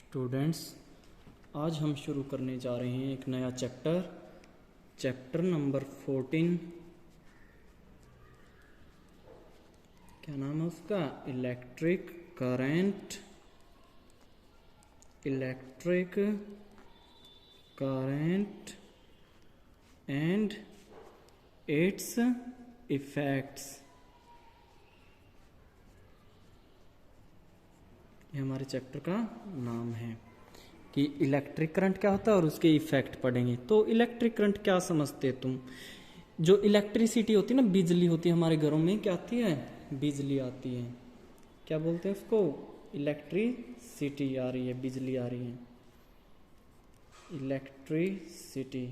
Students, आज हम शुरू करने जा रहे हैं एक नया चैप्टर नंबर 14। क्या नाम है उसका? Electric current and it's effects. ये हमारे चैप्टर का नाम है कि इलेक्ट्रिक करंट क्या होता है और उसके इफेक्ट पढ़ेंगे। तो इलेक्ट्रिक करंट क्या समझते हैं तुम? जो इलेक्ट्रिसिटी होती है ना, बिजली होती है हमारे घरों में, क्या आती है? बिजली आती है। क्या बोलते हैं उसको? इलेक्ट्रिसिटी आ रही है, बिजली आ रही है, इलेक्ट्रिसिटी।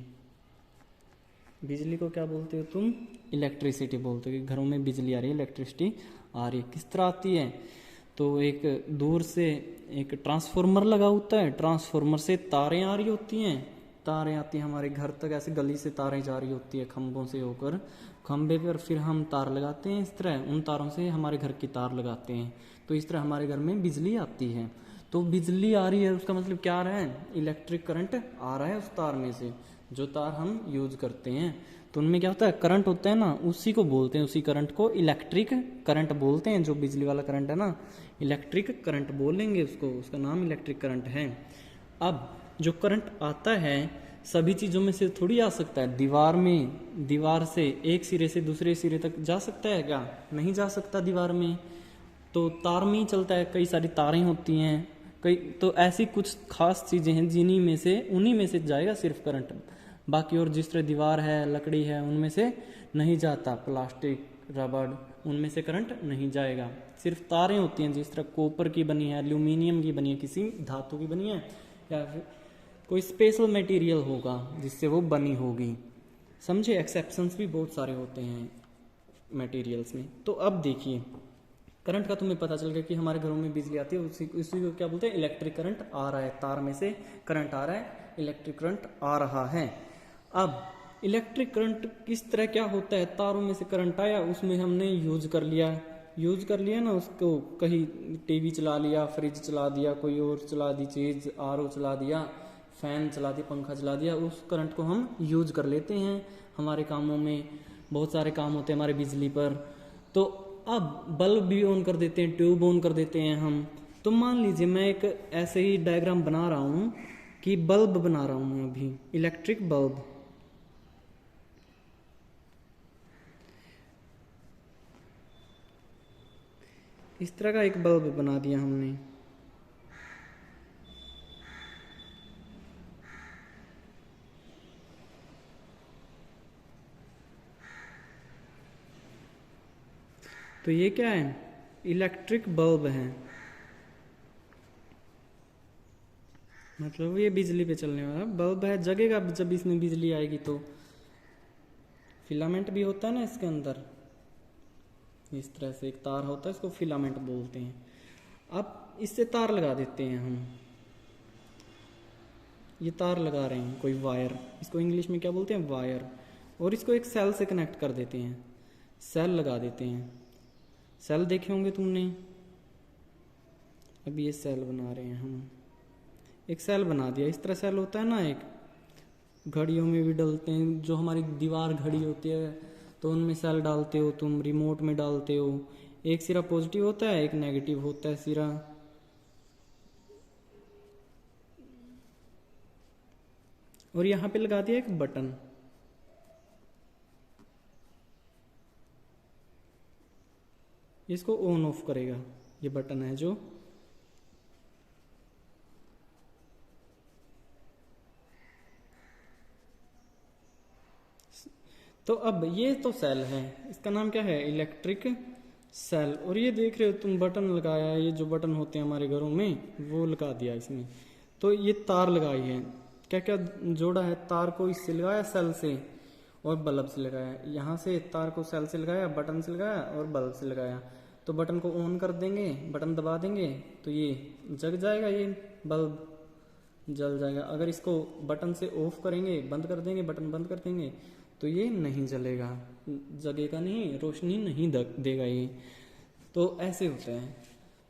बिजली को क्या बोलते हो तुम? इलेक्ट्रिसिटी बोलते हो कि घरों में बिजली आ रही है, इलेक्ट्रिसिटी आ रही है। किस तरह आती है? तो एक दूर से एक ट्रांसफार्मर लगा होता है, ट्रांसफार्मर से तारें आ रही होती हैं, तारें आती हैं हमारे घर तक, ऐसे गली से तारें जा रही होती है खंभों से होकर, खंभे पर फिर हम तार लगाते हैं इस तरह, उन तारों से हमारे घर की तार लगाते हैं। तो इस तरह हमारे घर में बिजली आती है। तो बिजली आ रही है, उसका मतलब क्या आ रहा है? इलेक्ट्रिक करंट आ रहा है उस तार में से, जो तार हम यूज करते हैं। तो उनमें क्या होता है? करंट होता है ना, उसी को बोलते हैं, उसी करंट को इलेक्ट्रिक करंट बोलते हैं। जो बिजली वाला करंट है ना, इलेक्ट्रिक करंट बोलेंगे उसको, उसका नाम इलेक्ट्रिक करंट है। अब जो करंट आता है सभी चीज़ों में से थोड़ी आ सकता है। दीवार से एक सिरे से दूसरे सिरे तक जा सकता है क्या? नहीं जा सकता दीवार में। तो तार में ही चलता है, कई सारी तारें होती हैं, कई तो ऐसी कुछ खास चीज़ें हैं उन्हीं में से जाएगा सिर्फ करंट। बाकी और जिस तरह दीवार है, लकड़ी है, उनमें से नहीं जाता। प्लास्टिक, रबड़, उनमें से करंट नहीं जाएगा। सिर्फ तारें होती हैं, जिस तरह कॉपर की बनी है, एल्यूमिनियम की बनी है, किसी धातु की बनी है, या फिर कोई स्पेशल मटेरियल होगा जिससे वो बनी होगी। समझे? एक्सेप्शंस भी बहुत सारे होते हैं मटेरियल्स में। तो अब देखिए, करंट का तुम्हें पता चल गया कि हमारे घरों में बिजली आती है, उसी को क्या बोलते हैं? इलेक्ट्रिक करंट आ रहा है, तार में से करंट आ रहा है, इलेक्ट्रिक करंट आ रहा है। अब इलेक्ट्रिक करंट किस तरह क्या होता है? तारों में से करंट आया, उसमें हमने यूज कर लिया ना उसको, कहीं टीवी चला लिया, फ्रिज चला दिया, कोई और चला दी चीज़, आरओ चला दिया, फैन चला दिया, पंखा चला दिया, उस करंट को हम यूज कर लेते हैं हमारे कामों में। बहुत सारे काम होते हैं हमारे बिजली पर। तो अब बल्ब भी ऑन कर देते हैं, ट्यूब ऑन कर देते हैं हम। तो मान लीजिए मैं एक ऐसे ही डायग्राम बना रहा हूँ कि बल्ब बना रहा हूँ अभी, इलेक्ट्रिक बल्ब। इस तरह का एक बल्ब बना दिया हमने। तो ये क्या है? इलेक्ट्रिक बल्ब है, मतलब ये बिजली पे चलने वाला बल्ब है। जगेगा जब इसमें बिजली आएगी। तो फिलामेंट भी होता है ना इसके अंदर, इस तरह से एक तार होता है, इसको फिलामेंट बोलते हैं। अब इससे तार लगा देते हैं हम, ये तार लगा रहे हैं, कोई वायर, इसको इंग्लिश में क्या बोलते हैं? वायर। और इसको एक सेल से कनेक्ट कर देते हैं, सेल लगा देते हैं। सेल देखे होंगे तुमने। अब ये सेल बना रहे हैं हम, एक सेल बना दिया। इस तरह सेल होता है ना, एक घड़ियों में भी डलते हैं, जो हमारी दीवार घड़ी होती है तो उनमें सेल डालते हो तुम, रिमोट में डालते हो। एक सिरा पॉजिटिव होता है, एक नेगेटिव होता है सिरा। और यहाँ पे लगा दिया एक बटन, इसको ऑन ऑफ करेगा, ये बटन है जो। तो अब ये तो सेल है, इसका नाम क्या है? Electric cell. और ये देख रहे हो तुम, बटन लगाया है, ये जो बटन होते हैं हमारे घरों में वो लगा दिया इसमें। तो ये तार लगाई है, क्या क्या जोड़ा है? तार को इससे लगाया, सेल से, और बल्ब से लगाया। यहाँ से तार को सेल से लगाया, बटन से लगाया और बल्ब से लगाया। तो बटन को ऑन कर देंगे, बटन दबा देंगे तो ये जग जाएगा, ये बल्ब जल जाएगा। अगर इसको बटन से ऑफ करेंगे, बंद कर देंगे, बटन बंद कर देंगे, तो ये नहीं जलेगा, जगेगा नहीं, रोशनी नहीं देगा ये। तो ऐसे होते हैं।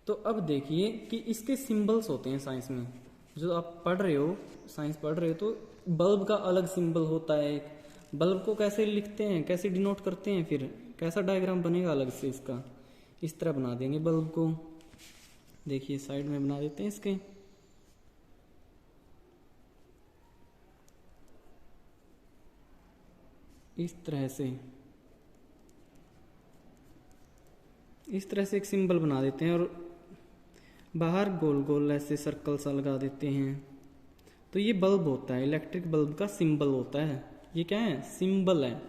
तो अब देखिए कि इसके सिंबल्स होते हैं साइंस में। जो आप पढ़ रहे हो, साइंस पढ़ रहे हो, तो बल्ब का अलग सिंबल होता है एक। बल्ब को कैसे लिखते हैं, कैसे डिनोट करते हैं, फिर कैसा डायग्राम बनेगा अलग से इसका, इस तरह बना देंगे बल्ब को। देखिए साइड में बना देते हैं इसके। इस तरह से एक सिंबल बना देते हैं और बाहर गोल गोल ऐसे सर्कल सा लगा देते हैं। तो ये बल्ब होता है, इलेक्ट्रिक बल्ब का सिंबल होता है। ये क्या है, सिंबल है।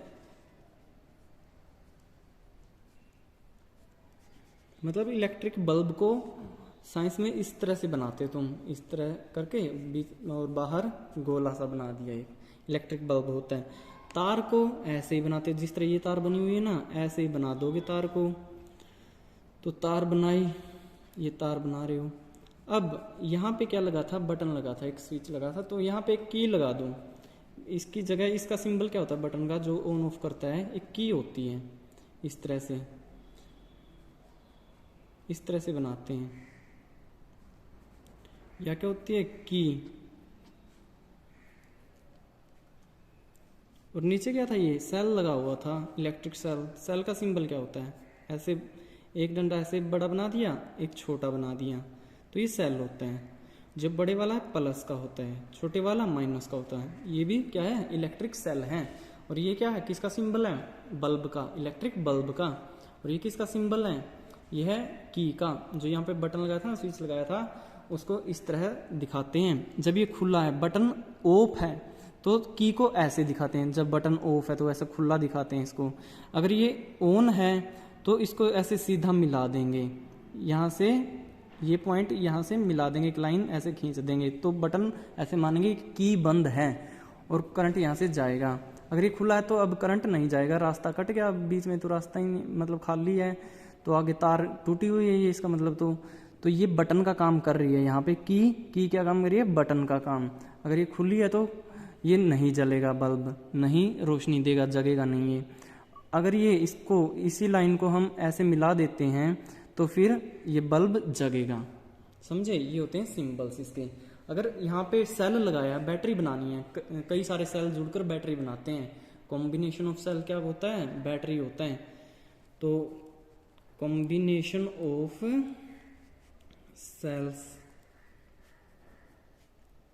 मतलब इलेक्ट्रिक बल्ब को साइंस में इस तरह से बनाते तुम, इस तरह करके बीच और बाहर गोला सा बना दिया, एक इलेक्ट्रिक बल्ब होता है। तार को ऐसे ही बनाते, जिस तरह ये तार बनी हुई है ना, ऐसे ही बना दोगे तार को। तो तार बनाई, ये तार बना रहे हो। अब यहाँ पे क्या लगा था, बटन लगा था, एक स्विच लगा था, तो यहाँ पे एक की लगा दो। इसकी जगह इसका सिंबल क्या होता है, बटन का जो ऑन ऑफ करता है, एक की होती है। इस तरह से, इस तरह से बनाते हैं। या क्या होती है, की। और नीचे क्या था, ये सेल लगा हुआ था, इलेक्ट्रिक सेल। सेल का सिंबल क्या होता है, ऐसे एक डंडा ऐसे बड़ा बना दिया, एक छोटा बना दिया, तो ये सेल होता है। जो बड़े वाला है प्लस का होता है, छोटे वाला माइनस का होता है। ये भी क्या है, इलेक्ट्रिक सेल है। और ये क्या है, किसका सिंबल है, बल्ब का, इलेक्ट्रिक बल्ब का। और ये किसका सिंबल है, ये है की का। जो यहाँ पे बटन लगाया था ना, स्विच लगाया था, उसको इस तरह दिखाते हैं। जब ये खुला है, बटन ऑफ है, तो की को ऐसे दिखाते हैं। जब बटन ऑफ है तो ऐसे खुला दिखाते हैं इसको। अगर ये ऑन है तो इसको ऐसे सीधा मिला देंगे, यहाँ से ये पॉइंट यहाँ से मिला देंगे, एक लाइन ऐसे खींच देंगे, तो बटन ऐसे मानेंगे की बंद है और करंट यहाँ से जाएगा। अगर ये खुला है तो अब करंट नहीं जाएगा, रास्ता कट गया, अब बीच में तो रास्ता ही मतलब खाली है, तो आगे तार टूटी हुई है, ये इसका मतलब तो ये बटन का काम कर रही है। यहाँ पे की क्या काम कर रही है, बटन का काम। अगर ये खुली है तो ये नहीं जलेगा, बल्ब नहीं रोशनी देगा, जगेगा नहीं ये। अगर ये इसको, इसी लाइन को हम ऐसे मिला देते हैं तो फिर ये बल्ब जगेगा। समझे, ये होते हैं सिंबल्स इसके। अगर यहाँ पे सेल लगाया, बैटरी बनानी है, कई सारे सेल जुड़कर बैटरी बनाते हैं। कॉम्बिनेशन ऑफ सेल क्या होता है, बैटरी होता है। तो combination of cells,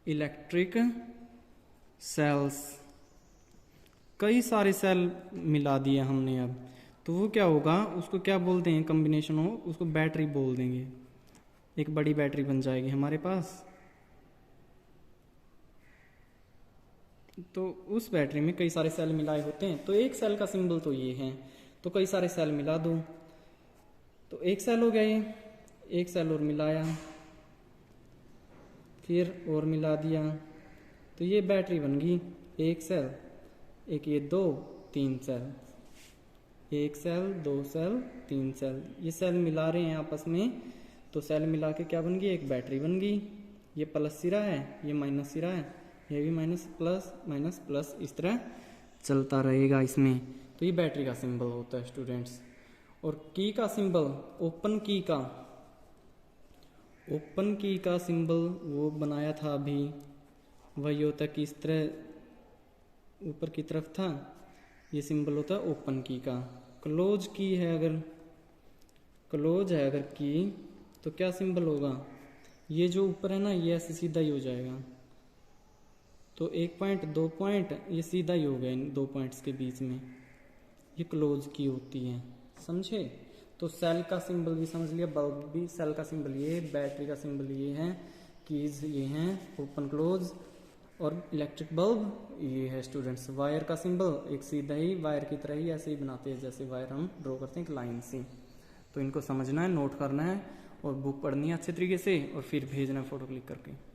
electric cells, कई सारे सेल मिला दिए हमने अब, तो वो क्या होगा, उसको क्या बोलते हैं, कॉम्बिनेशन हो, उसको बैटरी बोल देंगे। एक बड़ी बैटरी बन जाएगी हमारे पास। तो उस बैटरी में कई सारे सेल मिलाए होते हैं। तो एक सेल का सिंबल तो ये है, तो कई सारे सेल मिला दो, तो एक सेल हो गया ये, एक सेल और मिलाया, फिर और मिला दिया, तो ये बैटरी बन गई। एक सेल, एक ये दो, तीन सेल, एक सेल, दो सेल, तीन सेल, ये सेल मिला रहे हैं आपस में, तो सेल मिला के क्या बन गई, एक बैटरी बन गई। ये प्लस सिरा है, ये माइनस सिरा है, ये भी माइनस प्लस, इस तरह चलता रहेगा इसमें। तो ये बैटरी का सिंबल होता है स्टूडेंट्स। और की का सिंबल, ओपन की का सिंबल वो बनाया था अभी, वही होता है कि इस तरह ऊपर की तरफ था, ये सिंबल होता है ओपन की का। क्लोज की है, अगर क्लोज है अगर की, तो क्या सिंबल होगा, ये जो ऊपर है ना, ये ऐसे सीधा ही हो जाएगा। तो एक पॉइंट, दो पॉइंट, ये सीधा ही हो गया इन दो पॉइंट्स के बीच में, ये क्लोज की होती है। समझे, तो सेल का सिंबल भी समझ लिया, बल्ब भी सेल का सिंबल ये, बैटरी का सिंबल ये है, कीज ये हैं, ओपन क्लोज, और इलेक्ट्रिक बल्ब ये है स्टूडेंट्स। वायर का सिंबल एक सीधा ही वायर की तरह ही ऐसे ही बनाते हैं, जैसे वायर हम ड्रॉ करते हैं एक लाइन से। तो इनको समझना है, नोट करना है, और बुक पढ़नी है अच्छे तरीके से, और फिर भेजना है फोटो क्लिक करके।